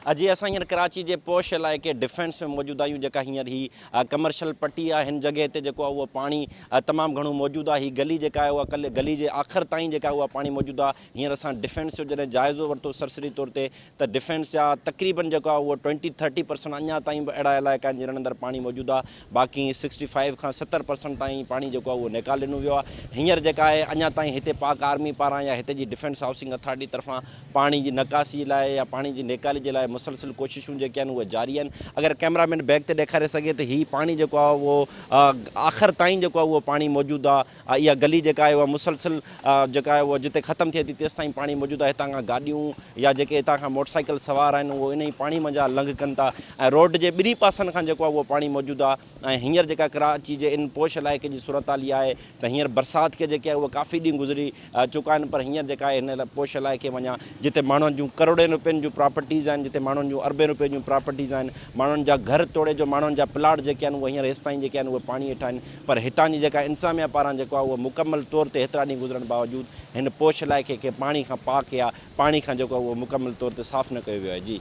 जी असां हींअर कराची जे पोश इलाइक़े डिफेंस में मौजूदु आहियूं जेका हींअर ही कमर्शियल पट्टी आहे। हिन जॻह ते जेको आहे उहो पाणी तमामु घणो मौजूदु आहे। ही गली जेका आहे उहा गली जे आख़िर ताईं जेका उहा पाणी मौजूदु आहे। हींअर असां डिफेंस जो जॾहिं जाइज़ो वरितो सरसरी तौर ते त डिफेंस जा तक़रीबन जेको आहे उहो 20-30% अञा ताईं बि अहिड़ा इलाइक़ा आहिनि जिन्हनि अंदरि पाणी मौजूदु आहे। बाक़ी 65 खां 70% ताईं पाणी जेको आहे उहो निकाले ॾिनो वियो आहे। हींअर जेका आहे अञा ताईं हिते पाक आर्मी पारां या हिते जी डिफेंस हाउसिंग अथॉरिटी तरफ़ां पाणी जी निकासी लाइ या पाणी जी निकाली जे लाइ मुसलसिल कोशिशूं जेके आहिनि उहे जारी आहिनि। अगरि कैमरामैन बैक ते ॾेखारे सघे त हीउ पाणी जेको आहे उहो आख़िर ताईं जेको आहे उहो पाणी मौजूदु आहे। इहा गली जेका आहे उहा मुसलसिल जेका आहे उहा जिते ख़तमु थिए थी तेसि ताईं पाणी मौजूदु आहे। हितां खां गाॾियूं या जेके हितां खां मोटरसाइकिल सवार आहिनि उहो इन ई पाणी मंझां लंघ कनि था ऐं रोड जे ॿिन्ही पासनि खां जेको आहे उहो पाणी मौजूदु आहे। ऐं हींअर जेका कराची जे इन पोश इलाइक़े जी सूरत हाल इहा आहे त हींअर बरसाति खे जेके आहे उहे काफ़ी ॾींहं गुज़री चुका आहिनि, पर हींअर जेका आहे हिन पोश इलाइक़े वञा जिते माण्हुनि जूं करोड़नि रुपयनि जूं प्रॉपर्टीज़ आहिनि, जिते माण्हुनि जूं अरबे रुपए जूं प्रॉपर्टीज़ आहिनि, माण्हुनि जा घर तोड़े जो माण्हुनि जा प्लाट जेके आहिनि उहे हींअर हेसि ताईं जेके आहिनि उहे पाणी हेठि आहिनि। पर हितां जी जेका इंतिज़ामिया पारां जेको आहे उहो मुकमल तौर ते हेतिरा ॾींहं गुज़रण बावजूदि हिन पोश इलाइक़े खे पाणी खां पाक या पाणी खां जेको आहे उहो मुकमल तौर ते साफ़ु न कयो वियो आहे। जी